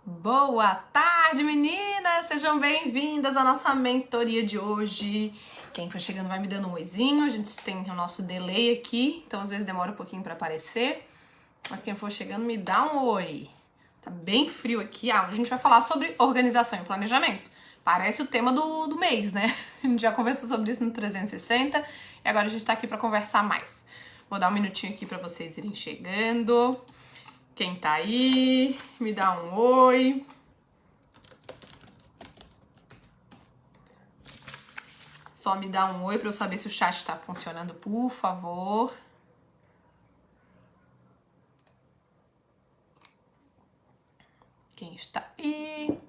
Boa tarde, meninas! Sejam bem-vindas à nossa mentoria de hoje. Quem for chegando vai me dando um oizinho, a gente tem o nosso delay aqui, então às vezes demora um pouquinho para aparecer, mas quem for chegando me dá um oi. Tá bem frio aqui, hoje a gente vai falar sobre organização e planejamento. Parece o tema do mês, né? A gente já conversou sobre isso no 360 e agora a gente tá aqui para conversar mais. Vou dar um minutinho aqui para vocês irem chegando. Quem tá aí, me dá um oi. Só me dá um oi para eu saber se o chat tá funcionando, por favor. Quem está aí?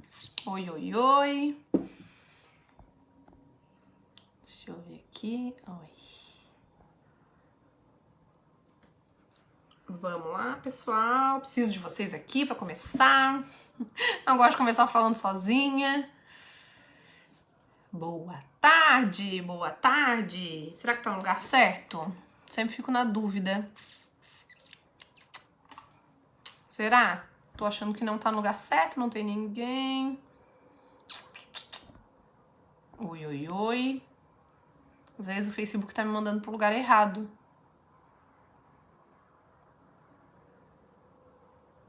Oi, oi, oi. Deixa eu ver aqui. Oi. Vamos lá, pessoal. Preciso de vocês aqui para começar. Não gosto de começar falando sozinha. Boa tarde, boa tarde. Será que tá no lugar certo? Sempre fico na dúvida. Será? Tô achando que não tá no lugar certo, não tem ninguém. Oi, oi, oi. Às vezes o Facebook tá me mandando pro lugar errado.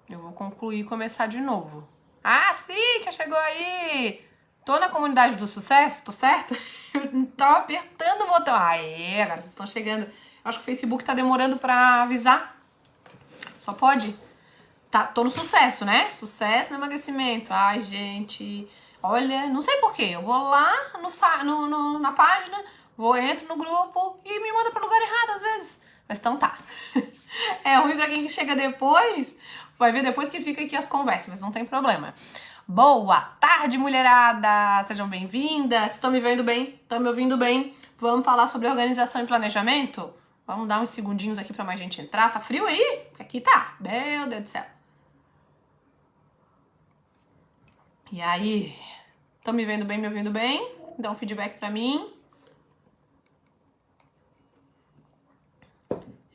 Eu vou concluir e começar de novo. Ah, Cíntia, chegou aí! Tô na comunidade do sucesso, tô certa? Eu tava apertando o botão. Aê, agora vocês estão chegando. Eu acho que o Facebook tá demorando pra avisar. Só pode? Tá, tô no sucesso, né? Sucesso no emagrecimento. Ai, gente. Olha, não sei porquê. Eu vou lá na página, entro no grupo e me manda pro lugar errado às vezes. Mas então tá. É ruim pra quem chega depois. Vai ver depois que fica aqui as conversas, mas não tem problema. Boa tarde, mulherada! Sejam bem-vindas. Estão me vendo bem? Estão me ouvindo bem? Vamos falar sobre organização e planejamento? Vamos dar uns segundinhos aqui pra mais gente entrar. Tá frio aí? Porque aqui tá. Meu Deus do céu. E aí? Estão me vendo bem, me ouvindo bem? Dá um feedback pra mim.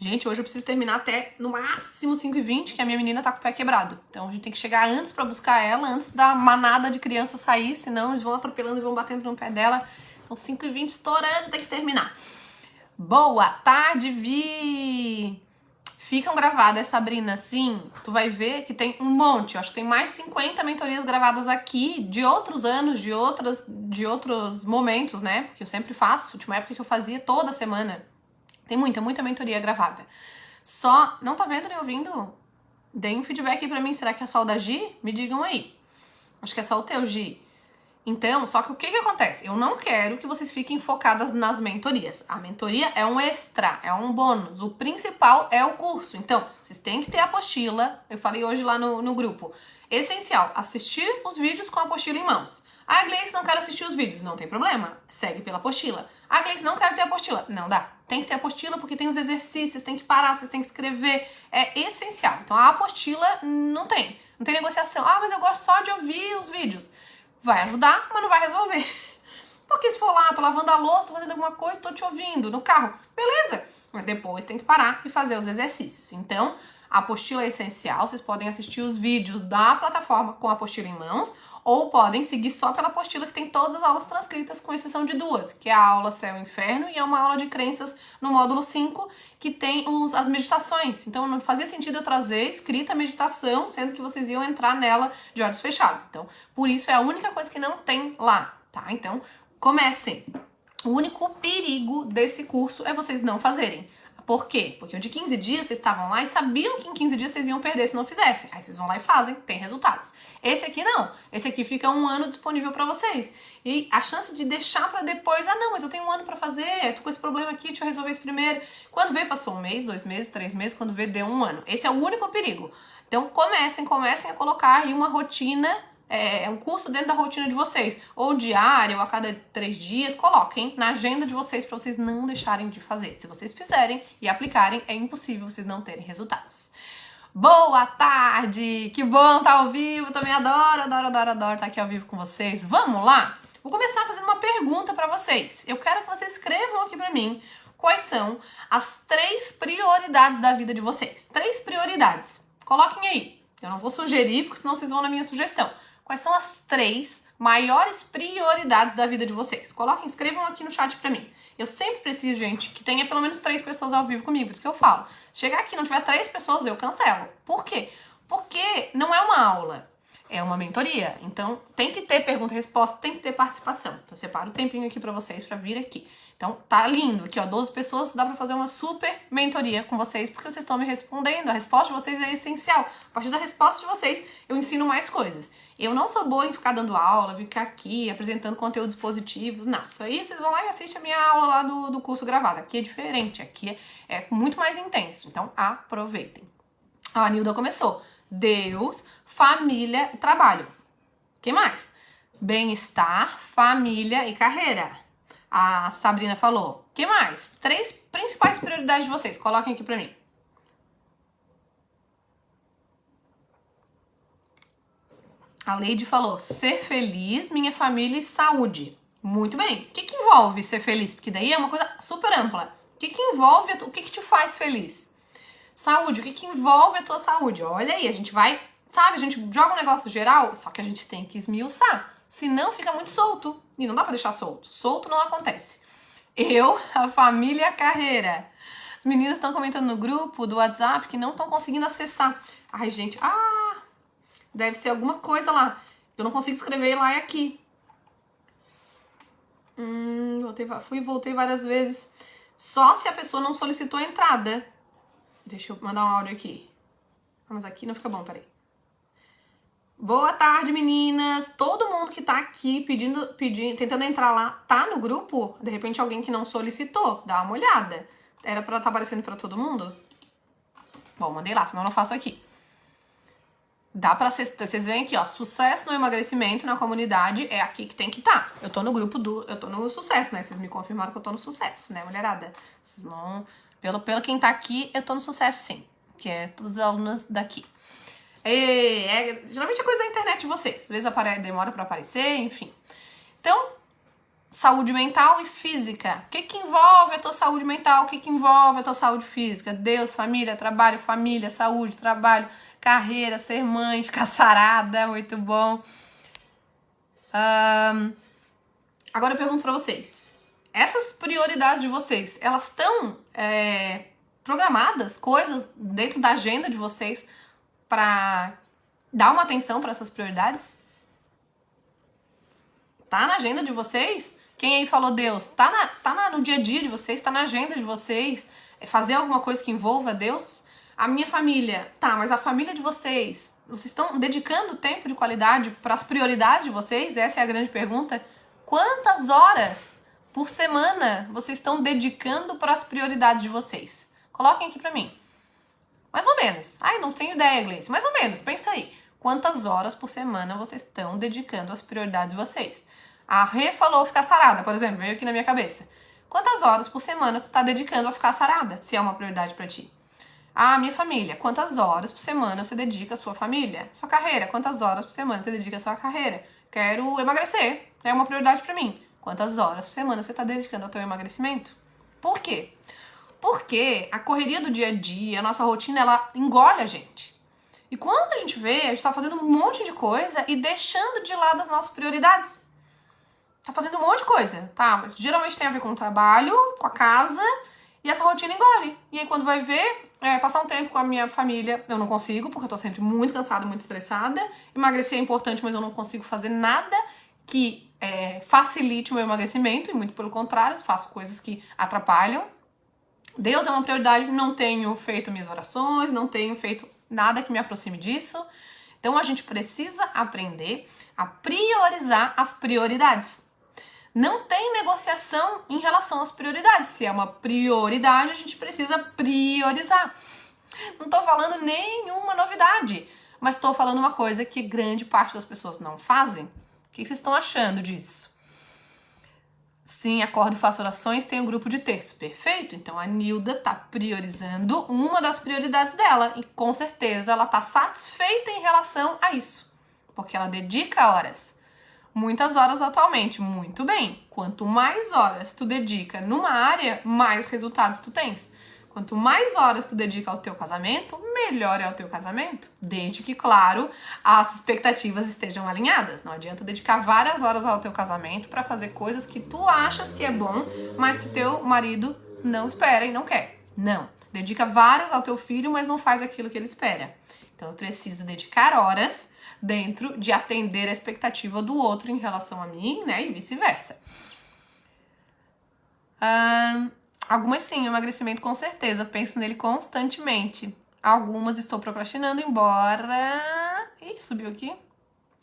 Gente, hoje eu preciso terminar até no máximo 5h20, que a minha menina tá com o pé quebrado. Então a gente tem que chegar antes pra buscar ela, antes da manada de crianças sair, senão eles vão atropelando e vão batendo no pé dela. Então 5h20 estourando, tem que terminar. Boa tarde, Vi! Ficam gravadas, Sabrina, sim. Tu vai ver que tem um monte, eu acho que tem mais de 50 mentorias gravadas aqui, de outros anos, de outros momentos, né? Porque eu sempre faço, última época que eu fazia toda semana. Tem muita mentoria gravada. Só, não tá vendo nem ouvindo? Deem um feedback aí pra mim, será que é só o da Gi? Me digam aí. Acho que é só o teu, Gi. Então, só que o que acontece? Eu não quero que vocês fiquem focadas nas mentorias. A mentoria é um extra, é um bônus. O principal é o curso. Então, vocês têm que ter a apostila. Eu falei hoje lá no grupo. Essencial, assistir os vídeos com a apostila em mãos. Ah, Gleice, não quero assistir os vídeos. Não tem problema, segue pela apostila. Ah, Gleice, não quero ter apostila. Não dá. Tem que ter apostila porque tem os exercícios, tem que parar, vocês têm que escrever. É essencial. Então, a apostila não tem negociação. Ah, mas eu gosto só de ouvir os vídeos. Vai ajudar, mas não vai resolver. Porque se for lá, tô lavando a louça, tô fazendo alguma coisa, tô te ouvindo no carro, beleza. Mas depois tem que parar e fazer os exercícios. Então, a apostila é essencial. Vocês podem assistir os vídeos da plataforma com a apostila em mãos, ou podem seguir só pela apostila, que tem todas as aulas transcritas, com exceção de duas, que é a aula Céu e Inferno e é uma aula de crenças no módulo 5, que tem as meditações. Então não fazia sentido eu trazer escrita a meditação, sendo que vocês iam entrar nela de olhos fechados. Então, por isso é a única coisa que não tem lá, tá? Então, comecem. O único perigo desse curso é vocês não fazerem. Por quê? Porque o de 15 dias vocês estavam lá e sabiam que em 15 dias vocês iam perder se não fizessem. Aí vocês vão lá e fazem, tem resultados. Esse aqui não. Esse aqui fica 1 ano disponível pra vocês. E a chance de deixar pra depois, não, mas eu tenho 1 ano pra fazer, tô com esse problema aqui, deixa eu resolver isso primeiro. Quando vê, passou 1 mês, 2 meses, 3 meses, quando vê, deu 1 ano. Esse é o único perigo. Então comecem a colocar aí uma rotina, um curso dentro da rotina de vocês, ou diário, ou a cada 3 dias, coloquem na agenda de vocês para vocês não deixarem de fazer. Se vocês fizerem e aplicarem, é impossível vocês não terem resultados. Boa tarde! Que bom estar ao vivo, também adoro estar aqui ao vivo com vocês. Vamos lá? Vou começar fazendo uma pergunta para vocês. Eu quero que vocês escrevam aqui para mim quais são as 3 prioridades da vida de vocês. 3 prioridades. Coloquem aí. Eu não vou sugerir, porque senão vocês vão na minha sugestão. Quais são as 3 maiores prioridades da vida de vocês? Coloquem, escrevam aqui no chat pra mim. Eu sempre preciso, gente, que tenha pelo menos 3 pessoas ao vivo comigo, por isso que eu falo. Chegar aqui e não tiver 3 pessoas, eu cancelo. Por quê? Porque não é uma aula, é uma mentoria. Então, tem que ter pergunta e resposta, tem que ter participação. Então, eu separo o tempinho aqui pra vocês, pra vir aqui. Então, tá lindo. Aqui, ó, 12 pessoas, dá pra fazer uma super mentoria com vocês, porque vocês estão me respondendo. A resposta de vocês é essencial. A partir da resposta de vocês, eu ensino mais coisas. Eu não sou boa em ficar dando aula, ficar aqui, apresentando conteúdos positivos. Não, isso aí vocês vão lá e assistem a minha aula lá do curso gravado. Aqui é diferente, aqui é muito mais intenso. Então, aproveitem. A Nilda começou. Deus, família e trabalho. O que mais? Bem-estar, família e carreira. A Sabrina falou. O que mais? 3 principais prioridades de vocês. Coloquem aqui pra mim. A Leide falou. Ser feliz, minha família e saúde. Muito bem. O que envolve ser feliz? Porque daí é uma coisa super ampla. O que envolve, o que te faz feliz? Saúde, o que envolve a tua saúde? Olha aí, a gente vai, sabe, a gente joga um negócio geral, só que a gente tem que esmiuçar. Senão fica muito solto. E não dá pra deixar solto. Solto não acontece. Eu, a família e a carreira. As meninas estão comentando no grupo do WhatsApp que não estão conseguindo acessar. Ai, gente, deve ser alguma coisa lá. Eu não consigo escrever lá e aqui. Voltei várias vezes. Só se a pessoa não solicitou a entrada. Deixa eu mandar um áudio aqui. Mas aqui não fica bom, peraí. Boa tarde, meninas. Todo mundo que tá aqui tentando entrar lá, tá no grupo? De repente alguém que não solicitou, dá uma olhada. Era pra estar aparecendo pra todo mundo? Bom, mandei lá, senão eu não faço aqui. Dá pra vocês veem aqui, ó, sucesso no emagrecimento na comunidade é aqui que tem que estar. Eu tô no grupo eu tô no sucesso, né? Vocês me confirmaram que eu tô no sucesso, né, mulherada? Vocês não... Pelo quem tá aqui, eu tô no sucesso sim, que é todas as alunas daqui. Geralmente é coisa da internet de vocês, às vezes demora pra aparecer, enfim. Então, saúde mental e física. O que envolve a tua saúde mental? O que envolve a tua saúde física? Deus, família, trabalho, família, saúde, trabalho, carreira, ser mãe, ficar sarada, muito bom. Agora eu pergunto pra vocês. Essas prioridades de vocês, elas estão programadas, coisas dentro da agenda de vocês pra dar uma atenção pra essas prioridades? Tá na agenda de vocês? Quem aí falou Deus? Tá no dia a dia de vocês? Tá na agenda de vocês? Fazer alguma coisa que envolva Deus? A minha família. Tá, mas a família de vocês estão dedicando tempo de qualidade para as prioridades de vocês? Essa é a grande pergunta. Quantas horas por semana vocês estão dedicando para as prioridades de vocês? Coloquem aqui pra mim. Mais ou menos. Ai, não tenho ideia, Gleice. Mais ou menos, pensa aí. Quantas horas por semana vocês estão dedicando às prioridades de vocês? A Rê falou ficar sarada, por exemplo, veio aqui na minha cabeça. Quantas horas por semana tu tá dedicando a ficar sarada, se é uma prioridade pra ti? Ah, minha família. Quantas horas por semana você dedica à sua família? Sua carreira. Quantas horas por semana você dedica à sua carreira? Quero emagrecer. É uma prioridade pra mim. Quantas horas por semana você tá dedicando ao teu emagrecimento? Por quê? Porque a correria do dia a dia, a nossa rotina, ela engole a gente. E quando a gente vê, a gente tá fazendo um monte de coisa e deixando de lado as nossas prioridades. Tá fazendo um monte de coisa, tá? Mas geralmente tem a ver com o trabalho, com a casa, e essa rotina engole. E aí quando vai ver, passar um tempo com a minha família, eu não consigo, porque eu tô sempre muito cansada, muito estressada. Emagrecer é importante, mas eu não consigo fazer nada que facilite o meu emagrecimento, e muito pelo contrário, faço coisas que atrapalham. Deus é uma prioridade, não tenho feito minhas orações, não tenho feito nada que me aproxime disso. Então a gente precisa aprender a priorizar as prioridades. Não tem negociação em relação às prioridades. Se é uma prioridade, a gente precisa priorizar. Não tô falando nenhuma novidade, mas tô falando uma coisa que grande parte das pessoas não fazem. O que vocês estão achando disso? Sim, acordo e faço orações, tem um grupo de terço. Perfeito? Então a Nilda tá priorizando uma das prioridades dela. E com certeza ela tá satisfeita em relação a isso. Porque ela dedica horas. Muitas horas atualmente. Muito bem. Quanto mais horas tu dedica numa área, mais resultados tu tens. Quanto mais horas tu dedica ao teu casamento, melhor é o teu casamento. Desde que, claro, as expectativas estejam alinhadas. Não adianta dedicar várias horas ao teu casamento para fazer coisas que tu achas que é bom, mas que teu marido não espera e não quer. Não. Dedica várias ao teu filho, mas não faz aquilo que ele espera. Então eu preciso dedicar horas dentro de atender a expectativa do outro em relação a mim, né? E vice-versa. Algumas sim, emagrecimento com certeza, penso nele constantemente. Algumas estou procrastinando, embora... Ih, subiu aqui.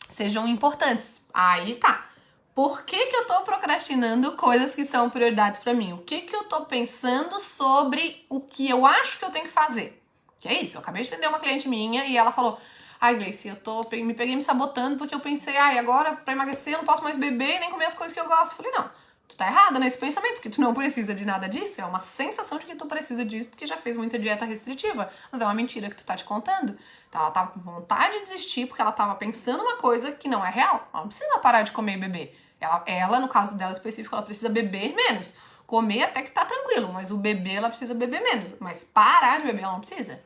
Sejam importantes. Aí tá. Por que eu tô procrastinando coisas que são prioridades pra mim? O que eu tô pensando sobre o que eu acho que eu tenho que fazer? Que é isso, eu acabei de atender uma cliente minha e ela falou: ai, Gleice, me peguei me sabotando porque eu pensei, agora pra emagrecer eu não posso mais beber e nem comer as coisas que eu gosto. Eu falei, não. Tu tá errada nesse pensamento, porque tu não precisa de nada disso. É uma sensação de que tu precisa disso porque já fez muita dieta restritiva. Mas é uma mentira que tu tá te contando. Então ela tava com vontade de desistir porque ela tava pensando uma coisa que não é real. Ela não precisa parar de comer e beber. Ela, no caso dela específico, ela precisa beber menos. Comer até que tá tranquilo, mas o beber ela precisa beber menos. Mas parar de beber ela não precisa.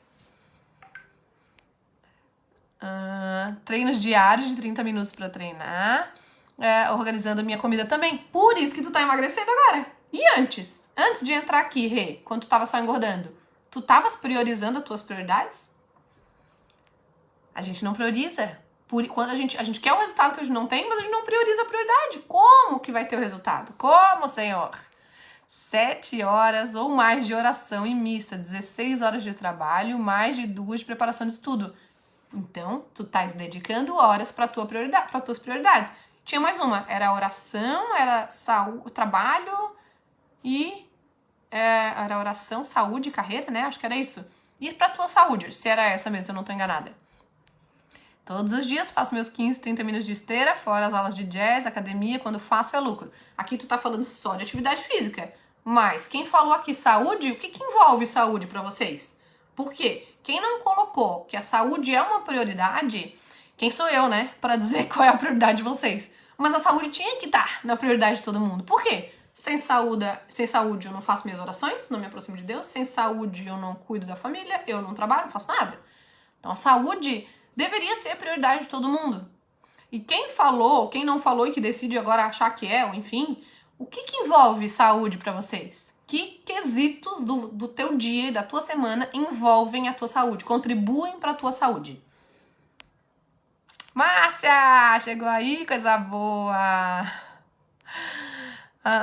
Treinos diários de 30 minutos pra treinar. Organizando a minha comida também. Por isso que tu tá emagrecendo agora. E antes? Antes de entrar aqui, Rê, quando tu tava só engordando, tu tavas priorizando as tuas prioridades? A gente não prioriza. Quando a gente quer o resultado que a gente não tem, mas a gente não prioriza a prioridade. Como que vai ter o resultado? Como, Senhor? 7 horas ou mais de oração e missa, 16 horas de trabalho, mais de 2 de preparação de estudo. Então, tu estás dedicando horas para tua prioridade, para tuas prioridades. Tinha mais uma, era a oração, era saúde, trabalho e era oração, saúde e carreira, né? Acho que era isso. E pra tua saúde, se era essa mesmo, se eu não tô enganada. Todos os dias faço meus 15, 30 minutos de esteira, fora as aulas de jazz, academia, quando faço é lucro. Aqui tu tá falando só de atividade física. Mas quem falou aqui saúde, o que envolve saúde pra vocês? Por quê? Quem não colocou que a saúde é uma prioridade, quem sou eu, né? Pra dizer qual é a prioridade de vocês. Mas a saúde tinha que estar na prioridade de todo mundo. Por quê? Sem saúde eu não faço minhas orações, não me aproximo de Deus. Sem saúde eu não cuido da família, eu não trabalho, não faço nada. Então a saúde deveria ser a prioridade de todo mundo. E quem falou, quem não falou e que decide agora achar que é, ou enfim, o que envolve saúde pra vocês? Que quesitos do teu dia e da tua semana envolvem a tua saúde, contribuem pra tua saúde? Márcia, chegou aí, coisa boa.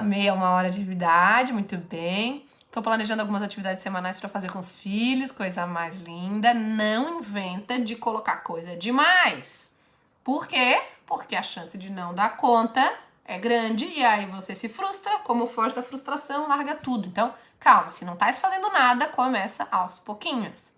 Meia uma hora de atividade, muito bem. Tô planejando algumas atividades semanais pra fazer com os filhos, coisa mais linda. Não inventa de colocar coisa demais. Por quê? Porque a chance de não dar conta é grande e aí você se frustra, como foge da frustração, larga tudo. Então, calma, se não tá fazendo nada, começa aos pouquinhos.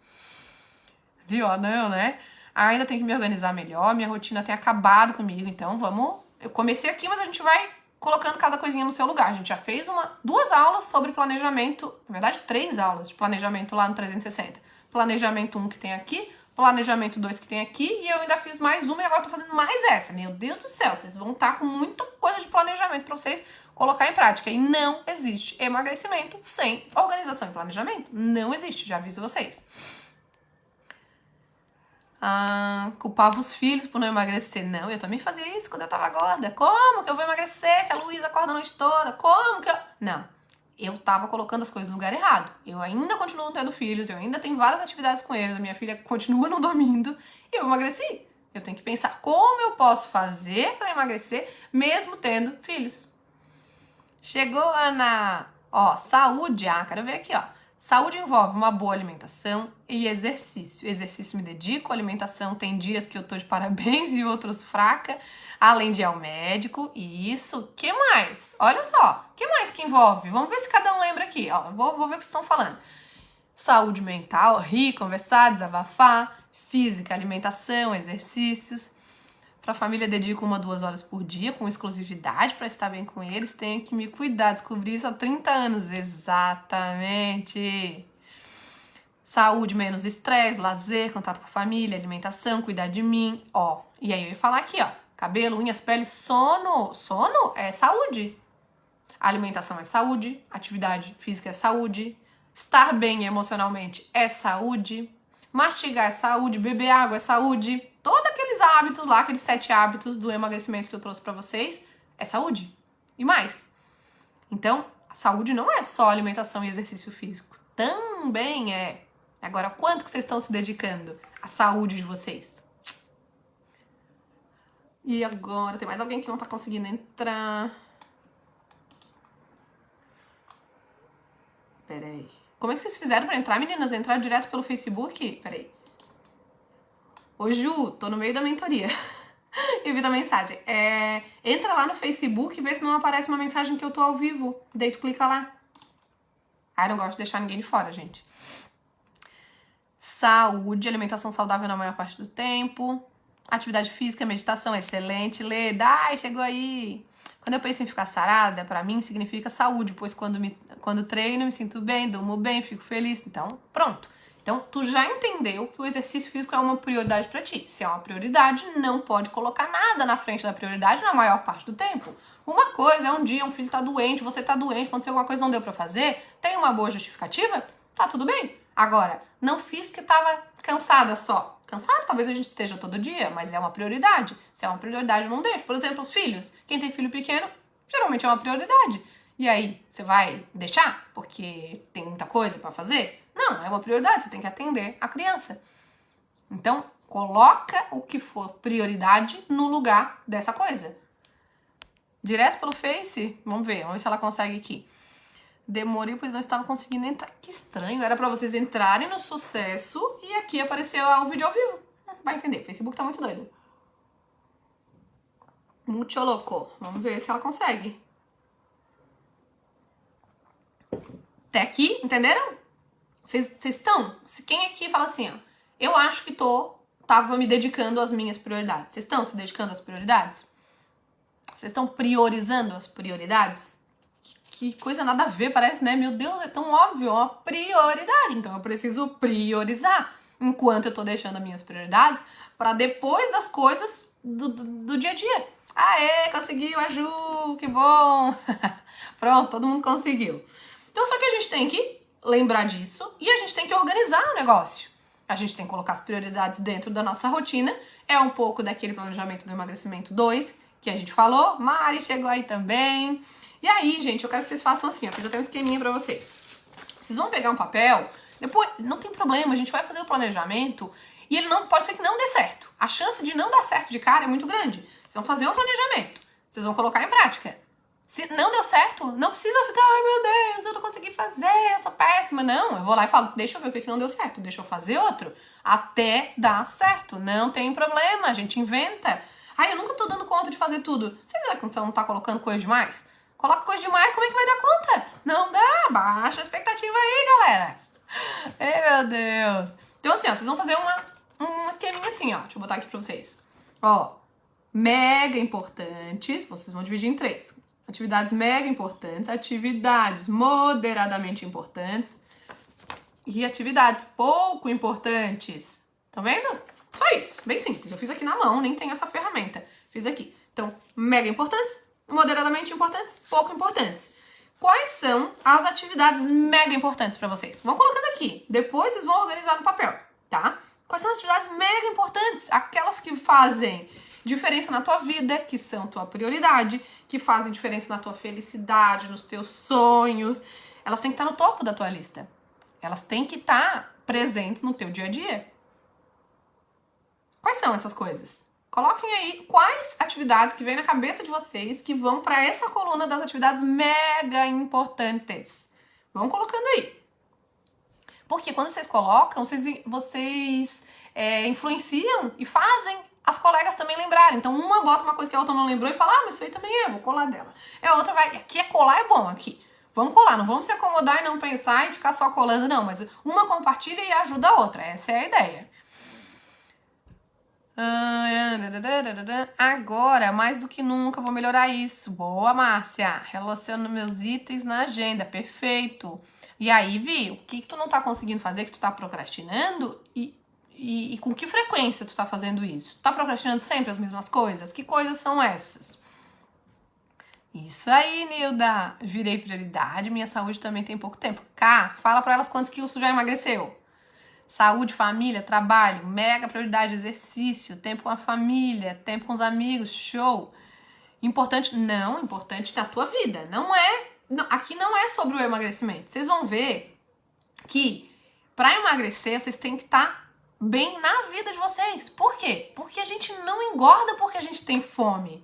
Viu? Não, né? Ainda tem que me organizar melhor, minha rotina tem acabado comigo, então vamos... Eu comecei aqui, mas a gente vai colocando cada coisinha no seu lugar. A gente já fez 2 aulas sobre planejamento, na verdade 3 aulas de planejamento lá no 360. Planejamento 1 que tem aqui, planejamento 2 que tem aqui, e eu ainda fiz mais uma e agora tô fazendo mais essa. Meu Deus do céu, vocês vão estar com muita coisa de planejamento pra vocês colocar em prática. E não existe emagrecimento sem organização e planejamento. Não existe, já aviso vocês. Culpava os filhos por não emagrecer. Não, eu também fazia isso quando eu tava gorda. Como que eu vou emagrecer se a Luísa acorda a noite toda? Como que eu... Não, eu tava colocando as coisas no lugar errado. Eu ainda continuo tendo filhos, eu ainda tenho várias atividades com eles, a minha filha continua não dormindo e eu emagreci. Eu tenho que pensar como eu posso fazer pra emagrecer mesmo tendo filhos. Chegou, Ana! Ó, saúde, quero ver aqui, ó. Saúde envolve uma boa alimentação e exercício. Exercício me dedico, alimentação tem dias que eu tô de parabéns e outros fraca, além de ir ao médico. E isso, que mais? Olha só, que mais que envolve? Vamos ver se cada um lembra aqui, ó. Vou ver o que vocês estão falando. Saúde mental, rir, conversar, desabafar, física, alimentação, exercícios. Pra família, dedico 1 a 2 horas por dia, com exclusividade, pra estar bem com eles. Tenho que me cuidar, descobri isso há 30 anos. Exatamente. Saúde, menos estresse, lazer, contato com a família, alimentação, cuidar de mim. Ó, e aí eu ia falar aqui, ó. Cabelo, unhas, pele, sono. Sono é saúde. Alimentação é saúde. Atividade física é saúde. Estar bem emocionalmente é saúde. Mastigar é saúde. Beber água é saúde. Todos aqueles hábitos lá, aqueles 7 hábitos do emagrecimento que eu trouxe pra vocês, é saúde. E mais. Então, a saúde não é só alimentação e exercício físico. Também é. Agora, quanto que vocês estão se dedicando à saúde de vocês? E agora, tem mais alguém que não tá conseguindo entrar. Peraí. Como é que vocês fizeram pra entrar, meninas? Entrar direto pelo Facebook? Peraí. Ô, Ju, tô no meio da mentoria. E vi a mensagem. Entra lá no Facebook e vê se não aparece uma mensagem que eu tô ao vivo. Daí tu clica lá. Ai, não gosto de deixar ninguém de fora, gente. Saúde, alimentação saudável na maior parte do tempo. Atividade física, meditação, excelente. Ler, ai, chegou aí. Quando eu penso em ficar sarada, pra mim significa saúde, pois quando treino me sinto bem, durmo bem, fico feliz. Então, pronto. Então, tu já entendeu que o exercício físico é uma prioridade pra ti. Se é uma prioridade, não pode colocar nada na frente da prioridade na maior parte do tempo. Uma coisa é um dia um filho tá doente, você tá doente, aconteceu alguma coisa não deu pra fazer, tem uma boa justificativa, tá tudo bem. Agora, não fiz porque tava cansada só. Cansado talvez a gente esteja todo dia, mas é uma prioridade. Se é uma prioridade, eu não deixo. Por exemplo, filhos. Quem tem filho pequeno, geralmente é uma prioridade. E aí, você vai deixar porque tem muita coisa pra fazer? Não, é uma prioridade, você tem que atender a criança. Então, coloca o que for prioridade no lugar dessa coisa. Direto pelo Face, vamos ver se ela consegue aqui. Demorei, pois não estava conseguindo entrar. Que estranho, era pra vocês entrarem no sucesso e aqui apareceu o vídeo ao vivo. Vai entender, Facebook tá muito doido. Muito louco. Vamos ver se ela consegue. Até aqui, entenderam? Vocês estão? Quem aqui fala assim, ó, eu acho que tava me dedicando às minhas prioridades. Vocês estão se dedicando às prioridades? Vocês estão priorizando as prioridades? Que coisa nada a ver, parece, né? Meu Deus, é tão óbvio, é uma prioridade. Então eu preciso priorizar enquanto eu tô deixando as minhas prioridades para depois das coisas do dia a dia. Aê, conseguiu, a Ju, que bom! Pronto, todo mundo conseguiu. Então só que a gente tem que lembrar disso e a gente tem que organizar o negócio. A gente tem que colocar as prioridades dentro da nossa rotina. É um pouco daquele planejamento do emagrecimento 2 que a gente falou. Mari chegou aí também. E aí, gente, eu quero que vocês façam assim, ó. Fiz até um esqueminha pra vocês. Vocês vão pegar um papel, depois, não tem problema, a gente vai fazer o planejamento e ele não pode ser que não dê certo. A chance de não dar certo de cara é muito grande. Vocês vão fazer um planejamento, vocês vão colocar em prática. Se não deu certo, não precisa ficar, ai meu Deus, eu não consegui fazer, eu sou péssima. Não, eu vou lá e falo, deixa eu ver o que não deu certo, deixa eu fazer outro, até dar certo. Não tem problema, a gente inventa. Ai, eu nunca tô dando conta de fazer tudo. Você então não tá colocando coisa demais? Coloca coisa demais, como é que vai dar conta? Não dá, baixa a expectativa aí, galera. Ei, meu Deus. Então assim, ó, vocês vão fazer um esqueminha assim, ó. Deixa eu botar aqui pra vocês. Ó, mega importantes, vocês vão dividir em 3. Atividades mega importantes, atividades moderadamente importantes e atividades pouco importantes. Tá vendo? Só isso, bem simples. Eu fiz aqui na mão, nem tenho essa ferramenta. Fiz aqui. Então, mega importantes, moderadamente importantes, pouco importantes. Quais são as atividades mega importantes pra vocês? Vão colocando aqui. Depois vocês vão organizar no papel, tá? Quais são as atividades mega importantes? Aquelas que fazem diferença na tua vida, que são tua prioridade, que fazem diferença na tua felicidade, nos teus sonhos. Elas têm que estar no topo da tua lista. Elas têm que estar presentes no teu dia a dia. Quais são essas coisas? Coloquem aí quais atividades que vem na cabeça de vocês que vão para essa coluna das atividades mega importantes. Vão colocando aí. Porque quando vocês colocam, vocês influenciam e fazem as colegas também lembrarem. Então uma bota uma coisa que a outra não lembrou e fala, mas isso aí também vou colar dela. A outra vai, aqui é colar, é bom aqui. Vamos colar, não vamos se acomodar e não pensar e ficar só colando, não. Mas uma compartilha e ajuda a outra. Essa é a ideia. Agora, mais do que nunca, vou melhorar isso. Boa, Márcia. Relaciono meus itens na agenda. Perfeito. E aí, Vi, o que tu não tá conseguindo fazer, que tu tá procrastinando? E com que frequência tu tá fazendo isso? Tu tá procrastinando sempre as mesmas coisas? Que coisas são essas? Isso aí, Nilda. Virei prioridade, minha saúde também tem pouco tempo. Cá, fala pra elas quantos quilos tu já emagreceu. Saúde, família, trabalho, mega prioridade, exercício, tempo com a família, tempo com os amigos, show. Importante, não, importante na tua vida. Não é, aqui não é sobre o emagrecimento. Vocês vão ver que pra emagrecer, vocês têm que estar bem na vida de vocês. Por quê? Porque a gente não engorda porque a gente tem fome.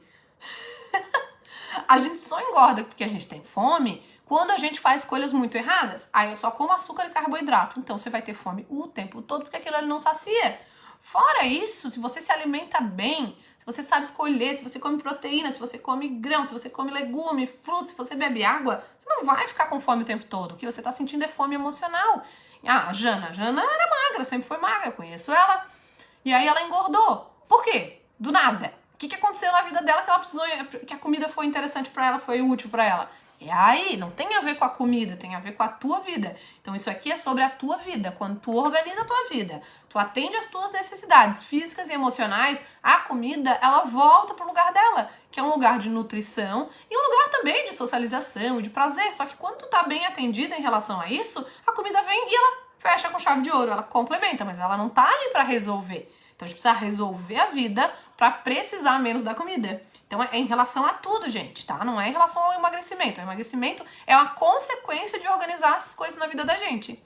A gente só engorda porque a gente tem fome quando a gente faz escolhas muito erradas. Aí eu só como açúcar e carboidrato. Então você vai ter fome o tempo todo porque aquilo ali não sacia. Fora isso, se você se alimenta bem, se você sabe escolher, se você come proteína, se você come grão, se você come legume, frutos, se você bebe água, você não vai ficar com fome o tempo todo. O que você tá sentindo é fome emocional. Ah, a Jana era magra, sempre foi magra, conheço ela. E aí ela engordou. Por quê? Do nada. O que aconteceu na vida dela que ela precisou, que a comida foi interessante pra ela, foi útil pra ela? E aí, não tem a ver com a comida, tem a ver com a tua vida. Então isso aqui é sobre a tua vida. Quando tu organiza a tua vida, tu atende às tuas necessidades físicas e emocionais, a comida, ela volta pro lugar dela, que é um lugar de nutrição e um lugar também de socialização e de prazer. Só que quando tu tá bem atendida em relação a isso, a comida vem e ela fecha com chave de ouro, ela complementa, mas ela não tá ali pra resolver. Então a gente precisa resolver a vida pra precisar menos da comida. Então é em relação a tudo, gente, tá? Não é em relação ao emagrecimento. O emagrecimento é uma consequência de organizar essas coisas na vida da gente.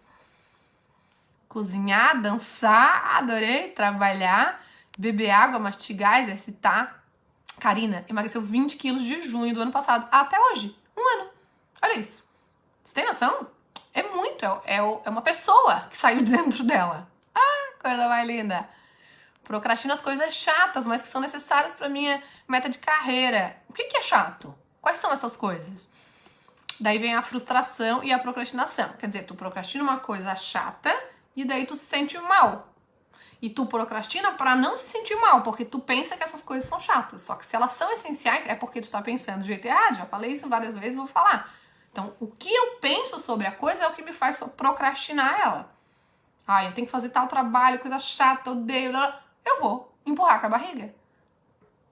Cozinhar, dançar, adorei, trabalhar, beber água, mastigar, exercitar. Karina emagreceu 20 quilos de junho do ano passado até hoje. 1 ano. Olha isso. Você tem noção? É muito. É uma pessoa que saiu de dentro dela. Ah, coisa mais linda. Procrastino as coisas chatas, mas que são necessárias para minha meta de carreira. O que é chato? Quais são essas coisas? Daí vem a frustração e a procrastinação. Quer dizer, tu procrastina uma coisa chata e daí tu se sente mal. E tu procrastina para não se sentir mal, porque tu pensa que essas coisas são chatas. Só que se elas são essenciais, é porque tu tá pensando do jeito errado. Já falei isso várias vezes, vou falar. Então, o que eu penso sobre a coisa é o que me faz procrastinar ela. Ah, eu tenho que fazer tal trabalho, coisa chata, odeio... Eu vou empurrar com a barriga.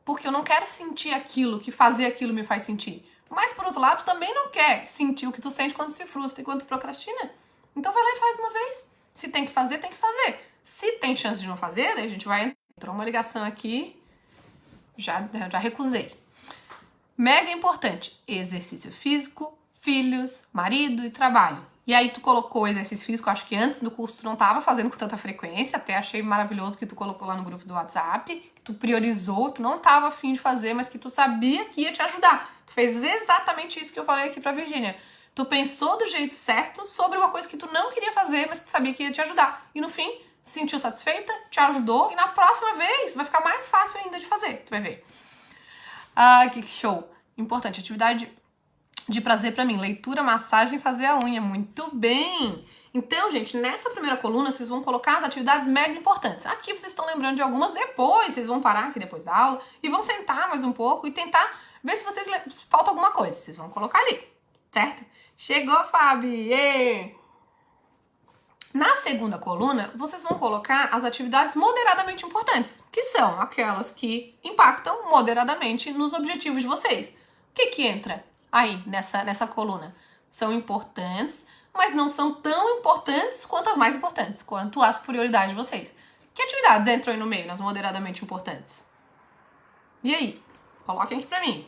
Porque eu não quero sentir aquilo que fazer aquilo me faz sentir. Mas, por outro lado, tu também não quer sentir o que tu sente quando se frustra e quando tu procrastina. Então vai lá e faz de uma vez. Se tem que fazer, tem que fazer. Se tem chance de não fazer, daí a gente vai... Entrou uma ligação aqui, já recusei. Mega importante, exercício físico, filhos, marido e trabalho. E aí tu colocou o exercício físico, acho que antes do curso tu não tava fazendo com tanta frequência, até achei maravilhoso que tu colocou lá no grupo do WhatsApp, que tu priorizou, tu não tava afim de fazer, mas que tu sabia que ia te ajudar. Tu fez exatamente isso que eu falei aqui pra Virgínia. Tu pensou do jeito certo sobre uma coisa que tu não queria fazer, mas que tu sabia que ia te ajudar. E no fim, se sentiu satisfeita, te ajudou, e na próxima vez vai ficar mais fácil ainda de fazer, tu vai ver. Ah, que show! Importante, atividade de prazer pra mim, leitura, massagem e fazer a unha. Muito bem! Então, gente, nessa primeira coluna, vocês vão colocar as atividades mega importantes. Aqui vocês estão lembrando de algumas, depois vocês vão parar aqui depois da aula e vão sentar mais um pouco e tentar ver se vocês falta alguma coisa. Vocês vão colocar ali, certo? Chegou, Fabi! Êêê! Na segunda coluna, vocês vão colocar as atividades moderadamente importantes, que são aquelas que impactam moderadamente nos objetivos de vocês. O que entra aí nessa coluna? São importantes, mas não são tão importantes quanto as mais importantes, quanto as prioridades de vocês. Que atividades entram aí no meio, nas moderadamente importantes? E aí? Coloquem aqui pra mim.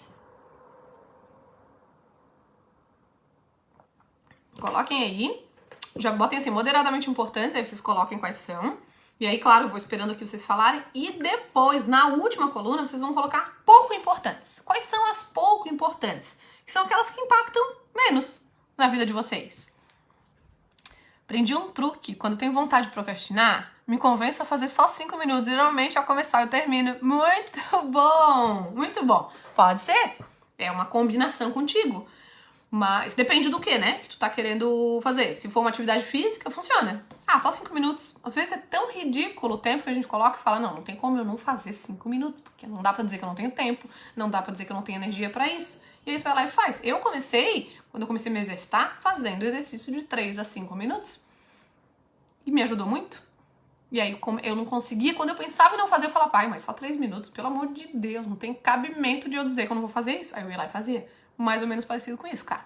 Coloquem aí. Já botem assim, moderadamente importantes, aí vocês coloquem quais são. E aí, claro, eu vou esperando aqui vocês falarem. E depois, na última coluna, vocês vão colocar pouco importantes. Quais são as pouco importantes? Que são aquelas que impactam menos na vida de vocês. Aprendi um truque. Quando eu tenho vontade de procrastinar, me convenço a fazer só 5 minutos. Geralmente, ao começar, eu termino. Muito bom! Muito bom. Pode ser. É uma combinação contigo. Mas depende do que, né? Que tu tá querendo fazer. Se for uma atividade física, funciona. Ah, só 5 minutos. Às vezes é tão ridículo o tempo que a gente coloca e fala, não tem como eu não fazer 5 minutos, porque não dá pra dizer que eu não tenho tempo, não dá pra dizer que eu não tenho energia pra isso. E aí tu vai lá e faz. Eu comecei, quando eu comecei a me exercitar, fazendo exercício de 3 a 5 minutos. E me ajudou muito. E aí eu não conseguia, quando eu pensava em não fazer, eu falava, pai, mas só 3 minutos, pelo amor de Deus, não tem cabimento de eu dizer que eu não vou fazer isso. Aí eu ia lá e fazia. mais ou menos parecido com isso, cara.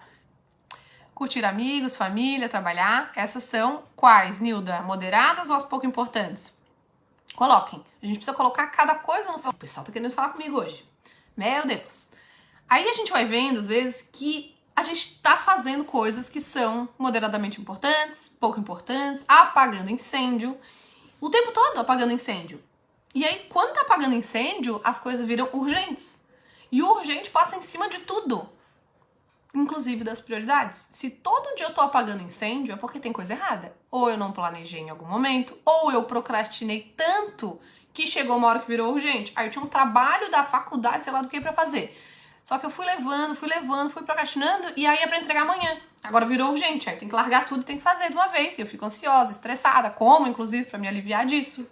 Curtir amigos, família, trabalhar. Essas são quais, Nilda? Moderadas ou as pouco importantes? Coloquem. A gente precisa colocar cada coisa no seu... O pessoal tá querendo falar comigo hoje. Meu Deus. Aí a gente vai vendo, às vezes, que a gente tá fazendo coisas que são moderadamente importantes, pouco importantes, apagando incêndio. O tempo todo apagando incêndio. E aí, quando tá apagando incêndio, as coisas viram urgentes. E o urgente passa em cima de tudo. Inclusive das prioridades. Se todo dia eu tô apagando incêndio, é porque tem coisa errada. Ou eu não planejei em algum momento, ou eu procrastinei tanto que chegou uma hora que virou urgente. Aí eu tinha um trabalho da faculdade, sei lá do que pra fazer. Só que eu fui levando, fui procrastinando, e aí é pra entregar amanhã. Agora virou urgente, aí tem que largar tudo e tem que fazer de uma vez. E eu fico ansiosa, estressada, como, inclusive, pra me aliviar disso.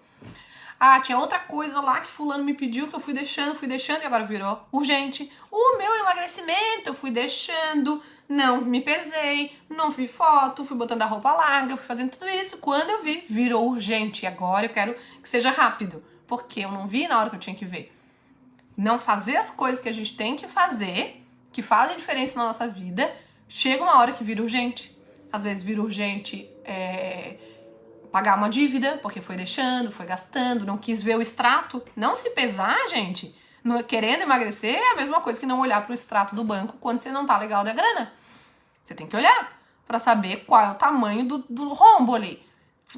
Ah, tinha outra coisa lá que fulano me pediu, que eu fui deixando, e agora virou urgente. O meu emagrecimento, eu fui deixando, não me pesei, não vi foto, fui botando a roupa larga, fui fazendo tudo isso. Quando eu vi, virou urgente. E agora eu quero que seja rápido, porque eu não vi na hora que eu tinha que ver. Não fazer as coisas que a gente tem que fazer, que fazem diferença na nossa vida, chega uma hora que vira urgente. Às vezes vira urgente pagar uma dívida, porque foi deixando, foi gastando, não quis ver o extrato. Não se pesar, gente, querendo emagrecer, é a mesma coisa que não olhar pro extrato do banco quando você não tá legal da grana. Você tem que olhar pra saber qual é o tamanho do rombo ali.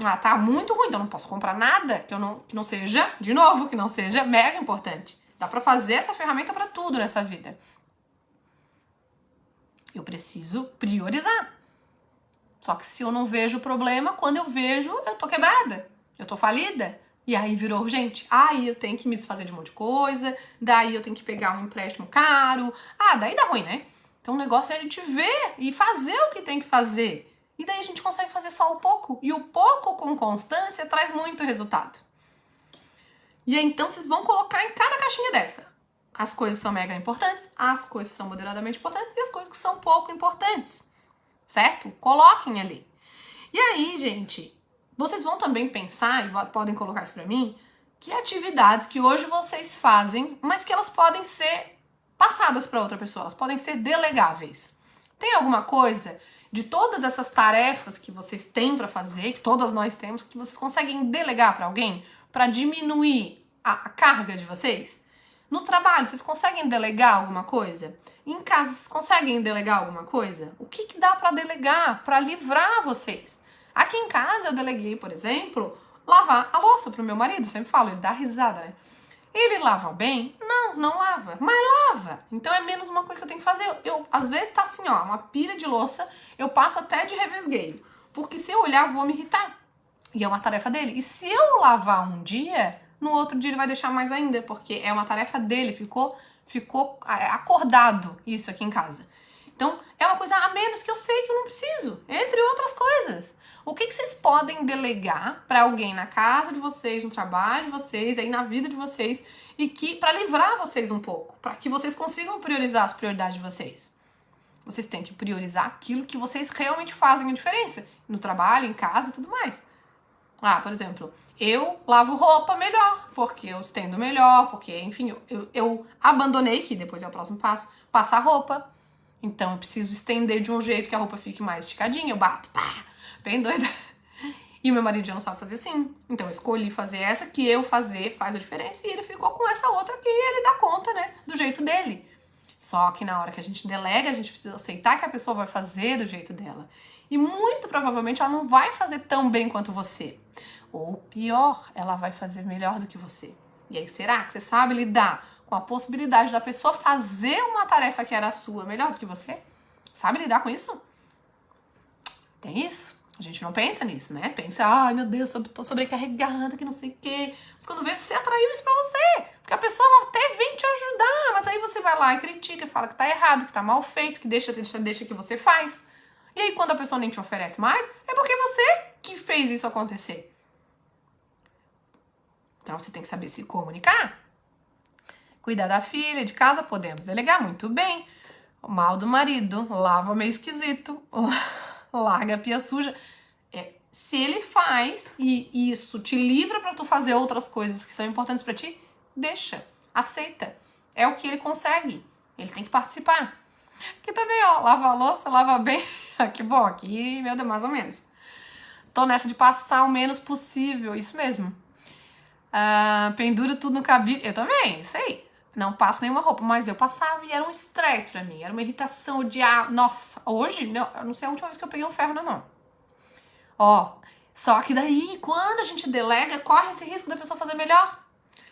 Ah, tá muito ruim, então não posso comprar nada que não seja, de novo, que não seja mega importante. Dá pra fazer essa ferramenta pra tudo nessa vida. Eu preciso priorizar. Só que se eu não vejo o problema, quando eu vejo, eu tô quebrada. Eu tô falida. E aí virou urgente. Aí eu tenho que me desfazer de um monte de coisa. Daí eu tenho que pegar um empréstimo caro. Ah, daí dá ruim, né? Então o negócio é a gente ver e fazer o que tem que fazer. E daí a gente consegue fazer só o pouco. E o pouco com constância traz muito resultado. E aí, então, vocês vão colocar em cada caixinha dessa. As coisas são mega importantes, as coisas são moderadamente importantes e as coisas que são pouco importantes. Certo? Coloquem ali. E aí, gente, vocês vão também pensar, e podem colocar aqui pra mim, que atividades que hoje vocês fazem, mas que elas podem ser passadas para outra pessoa, elas podem ser delegáveis. Tem alguma coisa de todas essas tarefas que vocês têm pra fazer, que todas nós temos, que vocês conseguem delegar pra alguém? Para diminuir a carga de vocês? No trabalho, vocês conseguem delegar alguma coisa? Em casa, vocês conseguem delegar alguma coisa? O que dá para delegar para livrar vocês? Aqui em casa, eu deleguei, por exemplo, lavar a louça pro meu marido. Eu sempre falo, ele dá risada, né? Ele lava bem? Não lava. Mas lava. Então é menos uma coisa que eu tenho que fazer. Eu às vezes tá assim, ó, uma pilha de louça, eu passo até de revesgueio. Porque se eu olhar, eu vou me irritar. E é uma tarefa dele. E se eu lavar um dia, no outro dia ele vai deixar mais ainda, porque é uma tarefa dele, ficou acordado isso aqui em casa. Então, é uma coisa a menos que eu sei que eu não preciso, entre outras coisas. O que vocês podem delegar para alguém na casa de vocês, no trabalho de vocês, aí na vida de vocês, e que para livrar vocês um pouco, para que vocês consigam priorizar as prioridades de vocês? Vocês têm que priorizar aquilo que vocês realmente fazem a diferença, no trabalho, em casa e tudo mais. Ah, por exemplo, eu lavo roupa melhor, porque eu estendo melhor, porque, enfim, eu abandonei, que depois é o próximo passo, passar roupa. Então eu preciso estender de um jeito que a roupa fique mais esticadinha, eu bato, pá, bem doida. E o meu marido já não sabe fazer assim. Então eu escolhi fazer essa, que eu fazer faz a diferença, e ele ficou com essa outra que ele dá conta, né, do jeito dele. Só que na hora que a gente delega, a gente precisa aceitar que a pessoa vai fazer do jeito dela. E muito provavelmente ela não vai fazer tão bem quanto você. Ou pior, ela vai fazer melhor do que você. E aí, será que você sabe lidar com a possibilidade da pessoa fazer uma tarefa que era sua melhor do que você? Sabe lidar com isso? Tem isso. A gente não pensa nisso, né? Pensa, ai meu Deus, tô sobrecarregada, que não sei o quê. Mas quando vê, você atraiu isso pra você. Porque a pessoa até vem te ajudar, mas aí você vai lá e critica, fala que tá errado, que tá mal feito, que deixa que você faz. E aí quando a pessoa nem te oferece mais, é porque você que fez isso acontecer. Então você tem que saber se comunicar. Cuidar da filha, de casa, podemos delegar muito bem. O mal do marido, lava meio esquisito, larga a pia suja. Se ele faz e isso te livra pra tu fazer outras coisas que são importantes pra ti, deixa, aceita. É o que ele consegue. Ele tem que participar. Aqui também, ó, lava a louça, lava bem. Que bom, aqui, meu Deus, mais ou menos. Tô nessa de passar o menos possível, isso mesmo. Pendura tudo no cabide. Eu também, isso aí. Não passo nenhuma roupa, mas eu passava e era um estresse pra mim. Era uma irritação, odiar. Nossa, hoje, não, eu não sei a última vez que eu peguei um ferro na mão. Ó, só que daí, quando a gente delega, corre esse risco da pessoa fazer melhor.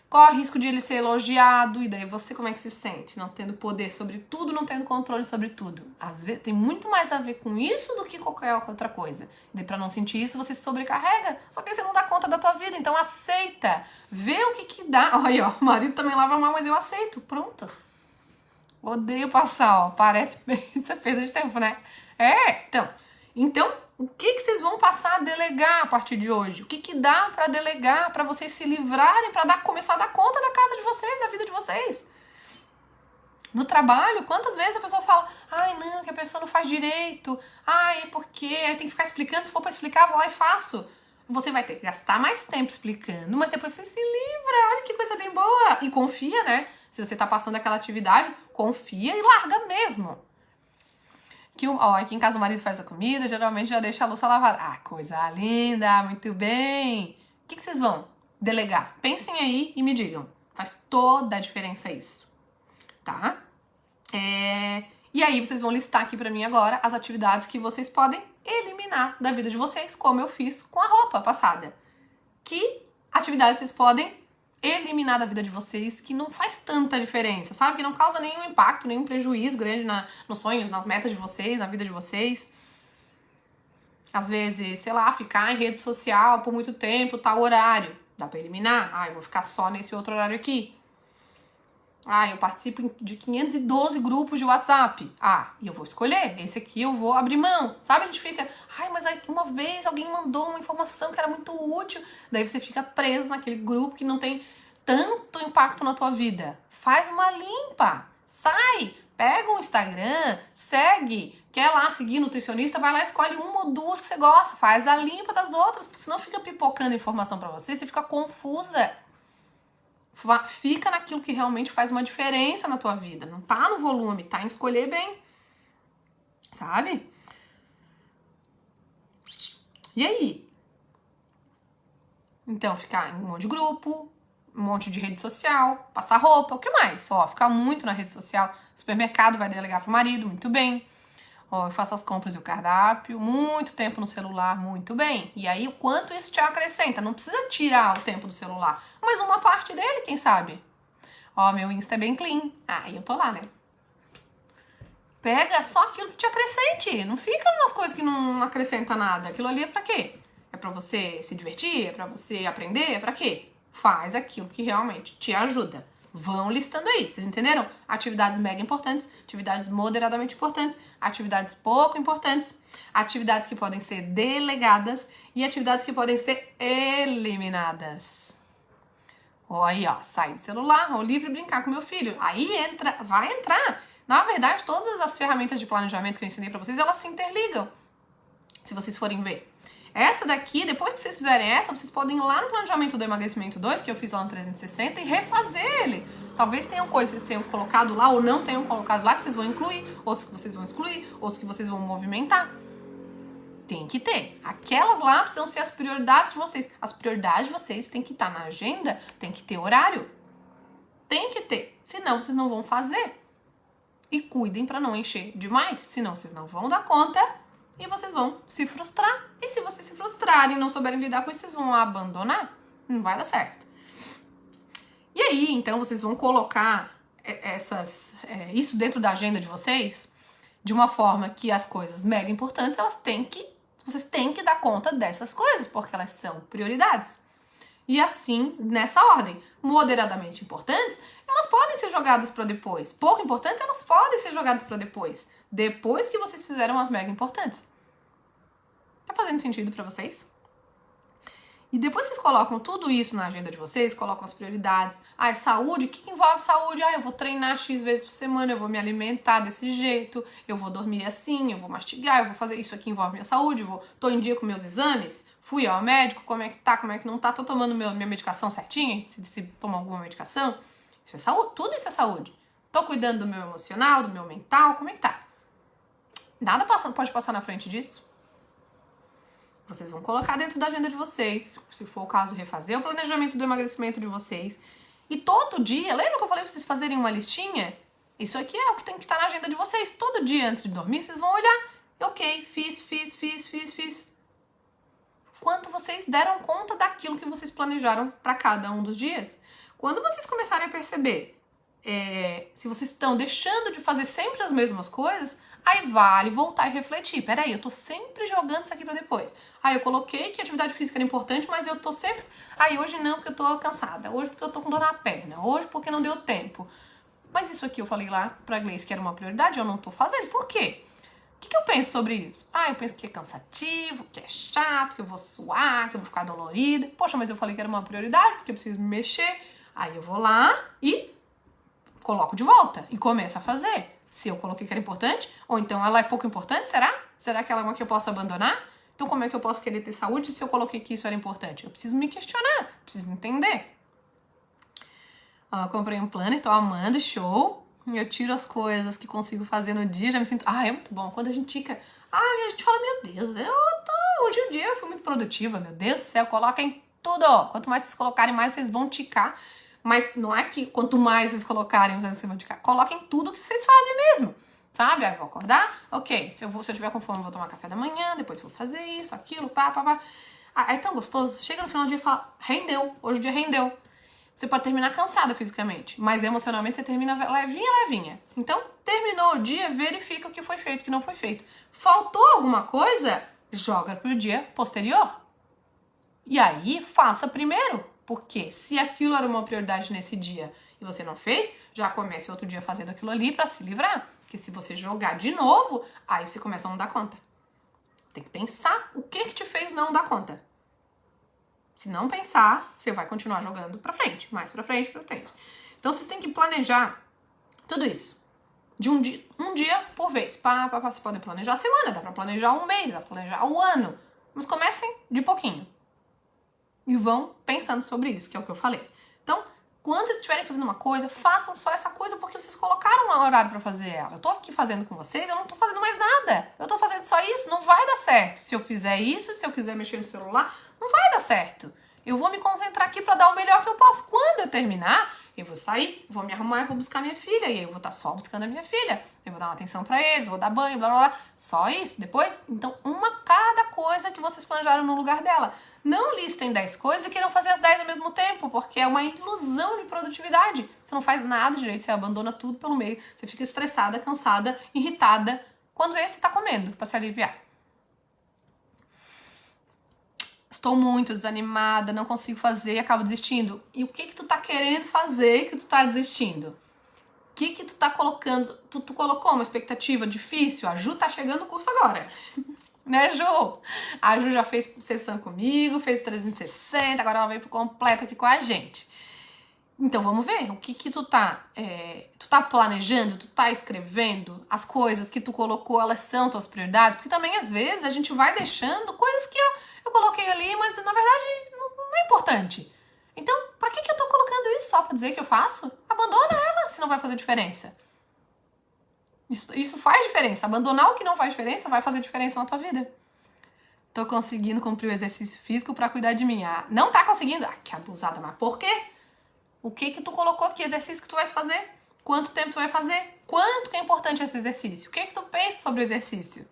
Corre o risco de ele ser elogiado, e daí você como é que se sente? Não tendo poder sobre tudo, não tendo controle sobre tudo. Às vezes tem muito mais a ver com isso do que qualquer outra coisa. E daí pra não sentir isso, você se sobrecarrega, só que aí você não dá conta da tua vida, então aceita. Vê o que dá. Olha aí, ó, o marido também lava mal, mas eu aceito. Pronto. Odeio passar, ó. Parece isso é perda de tempo, né? Então, o que vocês vão passar a delegar a partir de hoje? O que dá pra delegar, pra vocês se livrarem, pra começar a dar conta da casa de vocês, da vida de vocês? No trabalho, quantas vezes a pessoa fala, ai não, que a pessoa não faz direito, ai, por quê? Aí tem que ficar explicando, se for pra explicar, vou lá e faço. Você vai ter que gastar mais tempo explicando, mas depois você se livra, olha que coisa bem boa. E confia, né? Se você tá passando aquela atividade, confia e larga mesmo. Aqui em casa o marido faz a comida, geralmente já deixa a louça lavada. Ah, coisa linda, muito bem. O que vocês vão delegar? Pensem aí e me digam. Faz toda a diferença isso, tá? E aí vocês vão listar aqui pra mim agora as atividades que vocês podem eliminar da vida de vocês, como eu fiz com a roupa passada. Que atividades vocês podem eliminar da vida de vocês que não faz tanta diferença, sabe? Que não causa nenhum impacto, nenhum prejuízo grande nos sonhos, nas metas de vocês, na vida de vocês. Às vezes, sei lá, ficar em rede social por muito tempo, tal horário. Dá pra eliminar? Eu vou ficar só nesse outro horário aqui. Eu participo de 512 grupos de WhatsApp. E eu vou escolher. Esse aqui eu vou abrir mão. Sabe? A gente fica, mas uma vez alguém mandou uma informação que era muito útil. Daí você fica preso naquele grupo que não tem tanto impacto na tua vida. Faz uma limpa. Sai. Pega um Instagram, segue. Quer lá seguir nutricionista? Vai lá, escolhe uma ou duas que você gosta. Faz a limpa das outras. Porque senão fica pipocando informação pra você. Você fica confusa. Fica naquilo que realmente faz uma diferença na tua vida. Não tá no volume, tá em escolher bem. Sabe? E aí? Então, ficar em um monte de grupo, um monte de rede social, passar roupa, o que mais? Ficar muito na rede social. Supermercado vai delegar pro marido, muito bem. Eu faço as compras e o cardápio, muito tempo no celular, muito bem. E aí, o quanto isso te acrescenta? Não precisa tirar o tempo do celular, mas uma parte dele, quem sabe? Meu Insta é bem clean. Eu tô lá, né? Pega só aquilo que te acrescente. Não fica umas coisas que não acrescenta nada. Aquilo ali é pra quê? É pra você se divertir? É pra você aprender? É pra quê? Faz aquilo que realmente te ajuda. Vão listando aí, vocês entenderam? Atividades mega importantes, atividades moderadamente importantes, atividades pouco importantes, atividades que podem ser delegadas e atividades que podem ser eliminadas. Aí, sai do celular, ao livre brincar com meu filho. Aí vai entrar. Na verdade, todas as ferramentas de planejamento que eu ensinei pra vocês, elas se interligam. Se vocês forem ver. Essa daqui, depois que vocês fizerem essa, vocês podem ir lá no planejamento do emagrecimento 2, que eu fiz lá no 360, e refazer ele. Talvez tenham coisas que vocês tenham colocado lá ou não tenham colocado lá, que vocês vão incluir, outros que vocês vão excluir, outros que vocês vão movimentar. Tem que ter. Aquelas lá precisam ser as prioridades de vocês. As prioridades de vocês têm que estar na agenda, tem que ter horário. Tem que ter. Senão vocês não vão fazer. E cuidem para não encher demais, senão vocês não vão dar conta e vocês vão se frustrar. E se vocês se frustrarem e não souberem lidar com isso, vocês vão abandonar. Não vai dar certo. E aí, então, vocês vão colocar isso dentro da agenda de vocês de uma forma que as coisas mega importantes, vocês têm que dar conta dessas coisas, porque elas são prioridades. E assim, nessa ordem, moderadamente importantes, elas podem ser jogadas para depois. Pouco importantes, elas podem ser jogadas para depois. Depois que vocês fizeram as mega importantes. Tá fazendo sentido para vocês? E depois vocês colocam tudo isso na agenda de vocês, colocam as prioridades. Saúde, o que envolve saúde? Eu vou treinar X vezes por semana, eu vou me alimentar desse jeito, eu vou dormir assim, eu vou mastigar, eu vou fazer isso aqui envolve minha saúde, tô em dia com meus exames, fui ao médico, como é que tá, como é que não tá, tô tomando minha medicação certinha, se tomar alguma medicação. Isso é saúde, tudo isso é saúde. Tô cuidando do meu emocional, do meu mental? Como é que tá? Nada pode passar na frente disso. Vocês vão colocar dentro da agenda de vocês, se for o caso, refazer o planejamento do emagrecimento de vocês. E todo dia, lembra que eu falei pra vocês fazerem uma listinha? Isso aqui é o que tem que estar na agenda de vocês. Todo dia antes de dormir, vocês vão olhar. Ok, fiz. Quanto vocês deram conta daquilo que vocês planejaram para cada um dos dias? Quando vocês começarem a perceber se vocês estão deixando de fazer sempre as mesmas coisas, aí vale voltar e refletir. Peraí, eu tô sempre jogando isso aqui pra depois. Aí eu coloquei que a atividade física era importante, mas eu tô sempre... Aí hoje não, porque eu tô cansada. Hoje porque eu tô com dor na perna. Hoje porque não deu tempo. Mas isso aqui eu falei lá pra Gleice que era uma prioridade, eu não tô fazendo. Por quê? O que eu penso sobre isso? Eu penso que é cansativo, que é chato, que eu vou suar, que eu vou ficar dolorida. Poxa, mas eu falei que era uma prioridade, porque eu preciso me mexer. Aí eu vou lá e coloco de volta e começo a fazer. Se eu coloquei que era importante, ou então ela é pouco importante, será? Será que ela é uma que eu posso abandonar? Então como é que eu posso querer ter saúde se eu coloquei que isso era importante? Eu preciso me questionar, preciso entender. Eu comprei um planner, tô amando, show. Eu tiro as coisas que consigo fazer no dia, já me sinto... é muito bom. Quando a gente fica... a gente fala, meu Deus, hoje em dia eu fui muito produtiva, meu Deus do céu, coloquem tudo. Quanto mais vocês colocarem, mais vocês vão ticar. Mas não é que quanto mais vocês colocarem, mais vocês vão ticar. Coloquem tudo que vocês fazem mesmo, sabe? Aí eu vou acordar, ok, se eu tiver com fome, eu vou tomar café da manhã, depois eu vou fazer isso, aquilo, pá. É tão gostoso. Chega no final do dia e fala, rendeu, hoje o dia rendeu. Você pode terminar cansada fisicamente, mas emocionalmente você termina levinha. Então, terminou o dia, verifica o que foi feito, o que não foi feito. Faltou alguma coisa? Joga pro dia posterior. E aí, faça primeiro. Porque se aquilo era uma prioridade nesse dia e você não fez, já comece outro dia fazendo aquilo ali pra se livrar. Porque se você jogar de novo, aí você começa a não dar conta. Tem que pensar o que te fez não dar conta. Se não pensar, você vai continuar jogando pra frente, mais pra frente. Então, vocês têm que planejar tudo isso. De um dia por vez. Vocês podem planejar a semana, dá pra planejar um mês, dá pra planejar um ano. Mas comecem de pouquinho. E vão pensando sobre isso, que é o que eu falei. Então, quando vocês estiverem fazendo uma coisa, façam só essa coisa porque vocês colocaram um horário pra fazer ela. Eu tô aqui fazendo com vocês, eu não tô fazendo mais nada. Eu tô fazendo só isso, não vai dar certo. Se eu fizer isso, se eu quiser mexer no celular, não vai dar certo. Eu vou me concentrar aqui pra dar o melhor que eu posso. Quando eu terminar, eu vou sair, vou me arrumar e vou buscar minha filha. E aí eu vou estar só buscando a minha filha. Eu vou dar uma atenção pra eles, vou dar banho, blá, blá, blá. Só isso. Depois, então, cada coisa que vocês planejaram no lugar dela. Não listem 10 coisas e queiram fazer as 10 ao mesmo tempo, porque é uma ilusão de produtividade. Você não faz nada direito, você abandona tudo pelo meio. Você fica estressada, cansada, irritada. Quando você tá comendo, pra se aliviar. Estou muito desanimada, não consigo fazer, acabo desistindo. E o que tu tá querendo fazer que tu tá desistindo? O que tu tá colocando? Tu colocou uma expectativa difícil? A Ju tá chegando no curso agora. Né, Ju? A Ju já fez sessão comigo, fez 360, agora ela veio pro completo aqui com a gente. Então vamos ver o que tu tá planejando, tu tá escrevendo, as coisas que tu colocou, elas são tuas prioridades, porque também às vezes a gente vai deixando coisas que eu coloquei ali, mas na verdade não é importante. Então, pra que eu tô colocando isso só pra dizer que eu faço? Abandona ela, se não vai fazer diferença. Isso faz diferença. Abandonar o que não faz diferença vai fazer diferença na tua vida. Tô conseguindo cumprir o exercício físico pra cuidar de mim. Não tá conseguindo? Que abusada, mas por quê? O que tu colocou? Que exercício que tu vai fazer? Quanto tempo tu vai fazer? Quanto que é importante esse exercício? O que tu pensa sobre o exercício?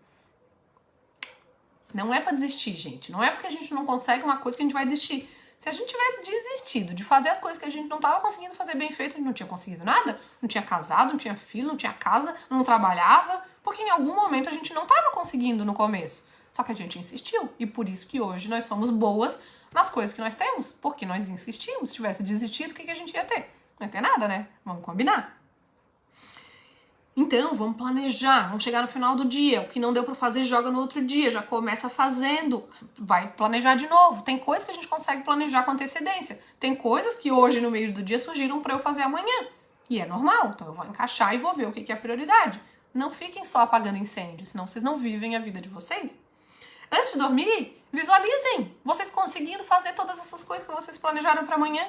Não é pra desistir, gente. Não é porque a gente não consegue uma coisa que a gente vai desistir. Se a gente tivesse desistido de fazer as coisas que a gente não tava conseguindo fazer bem feito, a gente não tinha conseguido nada, não tinha casado, não tinha filho, não tinha casa, não trabalhava, porque em algum momento a gente não tava conseguindo no começo. Só que a gente insistiu. E por isso que hoje nós somos boas nas coisas que nós temos. Porque nós insistimos. Se tivesse desistido, o que a gente ia ter? Não ia ter nada, né? Vamos combinar. Então, vamos planejar, vamos chegar no final do dia. O que não deu pra fazer, joga no outro dia. Já começa fazendo, vai planejar de novo. Tem coisas que a gente consegue planejar com antecedência. Tem coisas que hoje, no meio do dia, surgiram pra eu fazer amanhã. E é normal, então eu vou encaixar e vou ver o que é prioridade. Não fiquem só apagando incêndio, senão vocês não vivem a vida de vocês. Antes de dormir, visualizem vocês conseguindo fazer todas essas coisas que vocês planejaram pra amanhã.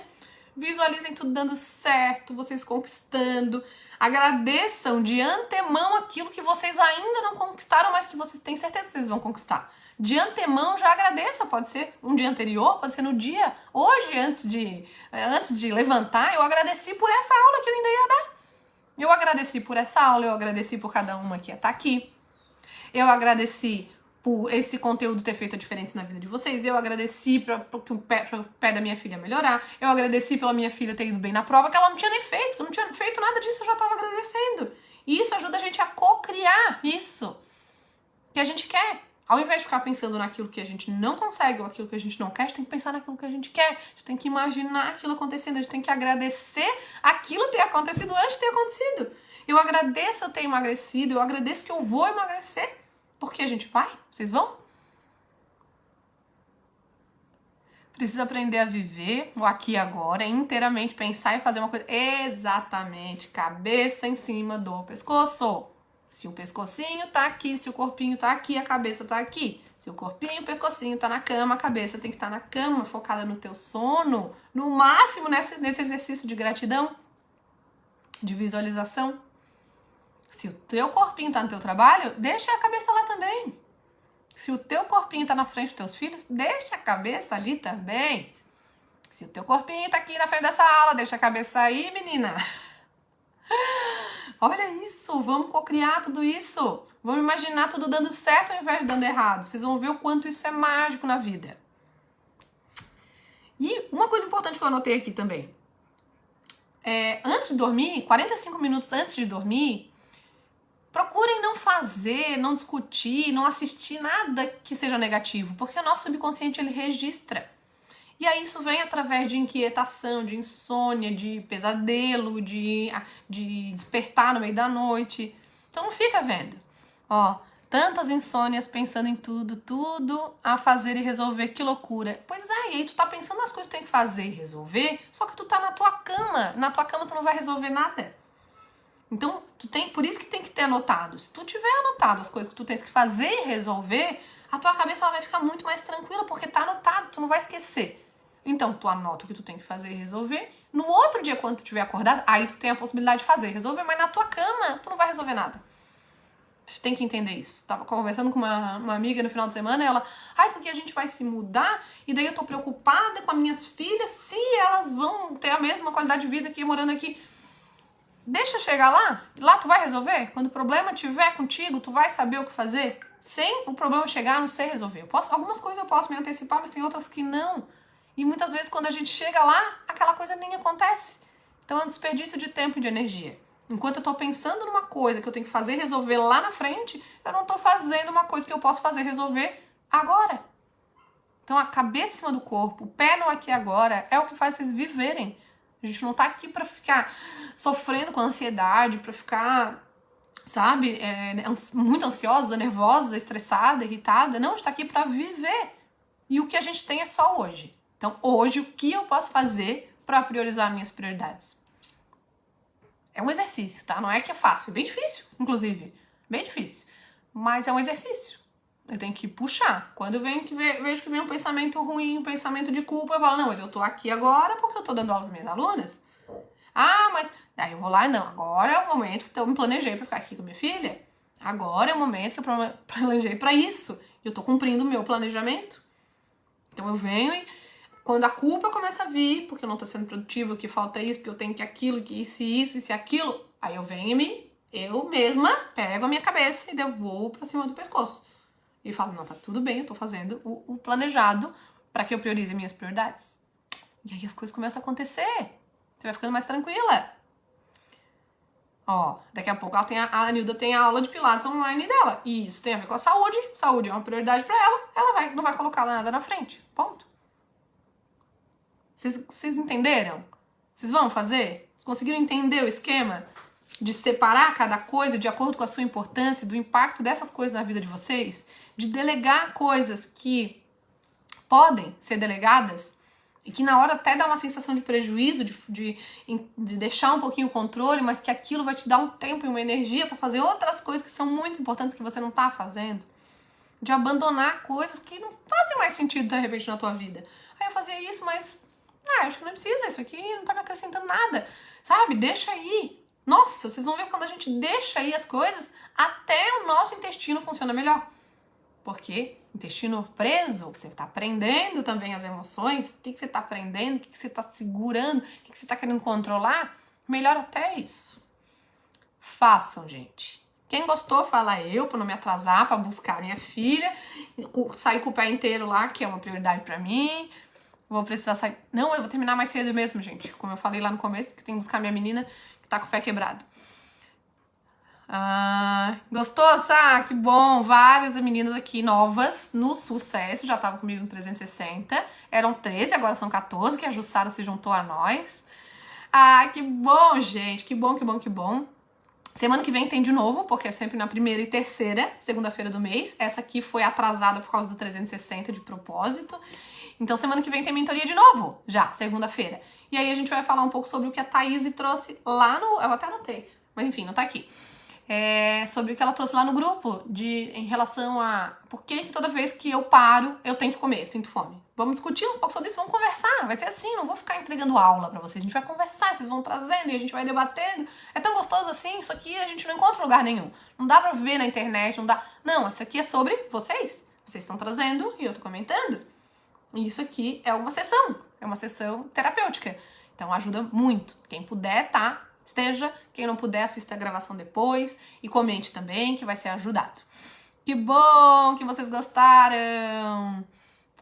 Visualizem tudo dando certo, vocês conquistando. Agradeçam de antemão aquilo que vocês ainda não conquistaram, mas que vocês têm certeza que vocês vão conquistar. De antemão já agradeça, pode ser um dia anterior, pode ser no dia, hoje, antes de levantar, eu agradeci por essa aula que eu ainda ia dar. Eu agradeci por essa aula, eu agradeci por cada uma que ia estar aqui. Eu agradeci por esse conteúdo ter feito a diferença na vida de vocês. Eu agradeci para o pé da minha filha melhorar. Eu agradeci pela minha filha ter ido bem na prova, que ela não tinha nem feito, que eu não tinha feito nada disso, eu já estava agradecendo. E isso ajuda a gente a co-criar isso que a gente quer. Ao invés de ficar pensando naquilo que a gente não consegue ou aquilo que a gente não quer, a gente tem que pensar naquilo que a gente quer. A gente tem que imaginar aquilo acontecendo. A gente tem que agradecer aquilo ter acontecido antes de ter acontecido. Eu agradeço eu ter emagrecido. Eu agradeço que eu vou emagrecer. Porque a gente vai. Vocês vão? Precisa aprender a viver o aqui e agora, inteiramente pensar e fazer uma coisa exatamente, cabeça em cima do pescoço. Se o pescocinho tá aqui, se o corpinho tá aqui, a cabeça tá aqui. Se o corpinho, o pescocinho tá na cama, a cabeça tem que estar na cama, focada no teu sono. No máximo nesse exercício de gratidão, de visualização. Se o teu corpinho tá no teu trabalho, deixa a cabeça lá também. Se o teu corpinho tá na frente dos teus filhos, deixa a cabeça ali também. Se o teu corpinho tá aqui na frente dessa aula, deixa a cabeça aí, menina. Olha isso, vamos cocriar tudo isso. Vamos imaginar tudo dando certo ao invés de dando errado. Vocês vão ver o quanto isso é mágico na vida. E uma coisa importante que eu anotei aqui também. Antes de dormir, 45 minutos antes de dormir, procurem não fazer, não discutir, não assistir nada que seja negativo, porque o nosso subconsciente ele registra. E aí isso vem através de inquietação, de insônia, de pesadelo, de despertar no meio da noite. Então não fica vendo. Ó, tantas insônias pensando em tudo a fazer e resolver, que loucura. Pois é, e aí tu tá pensando nas coisas que tu tem que fazer e resolver, só que tu tá na tua cama. Na tua cama tu não vai resolver nada. Então, por isso que tem que ter anotado. Se tu tiver anotado as coisas que tu tens que fazer e resolver, a tua cabeça ela vai ficar muito mais tranquila, porque tá anotado, tu não vai esquecer. Então, tu anota o que tu tem que fazer e resolver. No outro dia, quando tu estiver acordado, aí tu tem a possibilidade de fazer e resolver, mas na tua cama, tu não vai resolver nada. Você tem que entender isso. Tava conversando com uma amiga no final de semana, ela, porque a gente vai se mudar, e daí eu tô preocupada com as minhas filhas, se elas vão ter a mesma qualidade de vida que morando aqui. Deixa chegar lá tu vai resolver. Quando o problema estiver contigo, tu vai saber o que fazer. Sem o problema chegar, não sei resolver. Algumas coisas eu posso me antecipar, mas tem outras que não. E muitas vezes quando a gente chega lá, aquela coisa nem acontece. Então é um desperdício de tempo e de energia. Enquanto eu tô pensando numa coisa que eu tenho que fazer resolver lá na frente, eu não tô fazendo uma coisa que eu posso fazer resolver agora. Então a cabeça em cima do corpo, o pé no aqui e agora, é o que faz vocês viverem. A gente não tá aqui pra ficar sofrendo com ansiedade, pra ficar, sabe, muito ansiosa, nervosa, estressada, irritada. Não, a gente tá aqui pra viver. E o que a gente tem é só hoje. Então, hoje, o que eu posso fazer pra priorizar minhas prioridades? É um exercício, tá? Não é que é fácil. É bem difícil, inclusive. Bem difícil. Mas é um exercício. Eu tenho que puxar. Quando eu vejo que vem um pensamento ruim, um pensamento de culpa, eu falo, não, mas eu tô aqui agora porque eu tô dando aula para minhas alunas. Mas... Aí eu vou lá, não, agora é o momento que eu me planejei pra ficar aqui com minha filha. Agora é o momento que eu planejei pra isso. Eu tô cumprindo o meu planejamento. Então eu venho e... Quando a culpa começa a vir, porque eu não tô sendo produtiva, que falta isso, que eu tenho que aquilo, que isso e aquilo, aí eu venho e eu mesma pego a minha cabeça e devolvo pra cima do pescoço. E falo, não, tá tudo bem, eu tô fazendo o planejado pra que eu priorize minhas prioridades. E aí as coisas começam a acontecer. Você vai ficando mais tranquila. Ó, daqui a pouco a Anilda tem a aula de pilates online dela. E isso tem a ver com a saúde. Saúde é uma prioridade pra ela. Ela não vai colocar nada na frente. Ponto. Vocês entenderam? Vocês vão fazer? Vocês conseguiram entender o esquema de separar cada coisa de acordo com a sua importância, do impacto dessas coisas na vida de vocês? De delegar coisas que podem ser delegadas e que na hora até dá uma sensação de prejuízo, de deixar um pouquinho o controle, mas que aquilo vai te dar um tempo e uma energia para fazer outras coisas que são muito importantes que você não tá fazendo. De abandonar coisas que não fazem mais sentido de repente na tua vida. Aí eu fazia isso, mas Ah, acho que não precisa, isso aqui não tá me acrescentando nada, sabe? Deixa aí. Nossa, vocês vão ver quando a gente deixa aí as coisas, até o nosso intestino funciona melhor. Porque intestino preso, você tá prendendo também as emoções. O que você tá prendendo? O que você tá segurando? O que você tá querendo controlar? Melhor até isso. Façam, gente. Quem gostou, fala eu, pra não me atrasar, pra buscar minha filha. Sair com o pé inteiro lá, que é uma prioridade pra mim. Vou precisar sair. Não, eu vou terminar mais cedo mesmo, gente. Como eu falei lá no começo, porque tem que buscar minha menina que tá com o pé quebrado. Gostou, Sá? Que bom! Várias meninas aqui novas no sucesso, já estavam comigo no 360. Eram 13, agora são 14, que a Jussara se juntou a nós. Que bom, gente! Que bom, que bom, que bom. Semana que vem tem de novo, porque é sempre na primeira e terceira segunda-feira do mês. Essa aqui foi atrasada por causa do 360 de propósito. Então semana que vem tem mentoria de novo, já, segunda-feira. E aí a gente vai falar um pouco sobre o que a Thaís trouxe lá no... Eu até anotei, mas enfim, não tá aqui. Sobre o que ela trouxe lá no grupo, em relação a por que toda vez que eu paro, eu tenho que comer, eu sinto fome. Vamos discutir um pouco sobre isso, vamos conversar. Vai ser assim, não vou ficar entregando aula pra vocês. A gente vai conversar, vocês vão trazendo e a gente vai debatendo. É tão gostoso assim, isso aqui a gente não encontra em lugar nenhum. Não dá pra ver na internet, não dá. Não, isso aqui é sobre vocês. Vocês estão trazendo e eu tô comentando. E isso aqui é uma sessão terapêutica. Então ajuda muito. Quem puder, tá? Esteja. Quem não puder, assista a gravação depois e comente também, que vai ser ajudado. Que bom que vocês gostaram!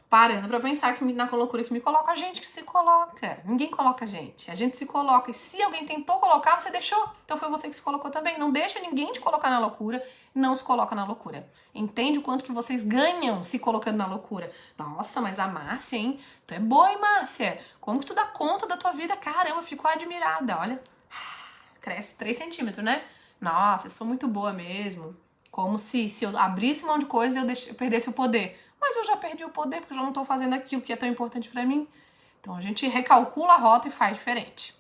Parando pra pensar que na loucura que me coloca, a gente que se coloca. Ninguém coloca a gente se coloca. E se alguém tentou colocar, você deixou. Então foi você que se colocou também. Não deixa ninguém te colocar na loucura, não se coloca na loucura. Entende o quanto que vocês ganham se colocando na loucura. Nossa, mas a Márcia, hein? Tu é boa, hein, Márcia? Como que tu dá conta da tua vida? Caramba, fico admirada, olha. Cresce 3 centímetros, né? Nossa, eu sou muito boa mesmo. Como se eu abrisse mão de coisa eu perdesse o poder. Mas eu já perdi o poder porque eu já não tô fazendo aquilo que é tão importante pra mim. Então a gente recalcula a rota e faz diferente.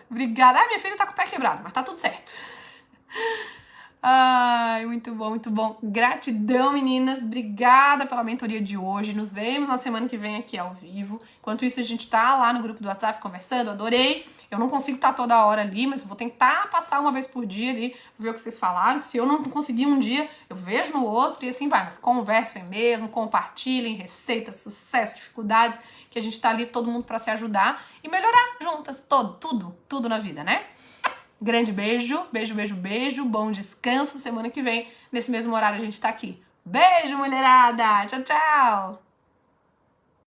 Obrigada. Minha filha tá com o pé quebrado, mas tá tudo certo. Muito bom, muito bom. Gratidão, meninas. Obrigada pela mentoria de hoje. Nos vemos na semana que vem aqui ao vivo. Enquanto isso, a gente tá lá no grupo do WhatsApp conversando. Adorei. Eu não consigo estar toda hora ali, mas eu vou tentar passar uma vez por dia ali, ver o que vocês falaram. Se eu não conseguir um dia, eu vejo no outro e assim vai. Mas conversem mesmo, compartilhem receitas, sucesso, dificuldades, que a gente tá ali todo mundo pra se ajudar e melhorar juntas tudo na vida, né? Grande beijo, beijo, beijo, beijo. Bom descanso. Semana que vem, nesse mesmo horário, a gente tá aqui. Beijo, mulherada. Tchau, tchau.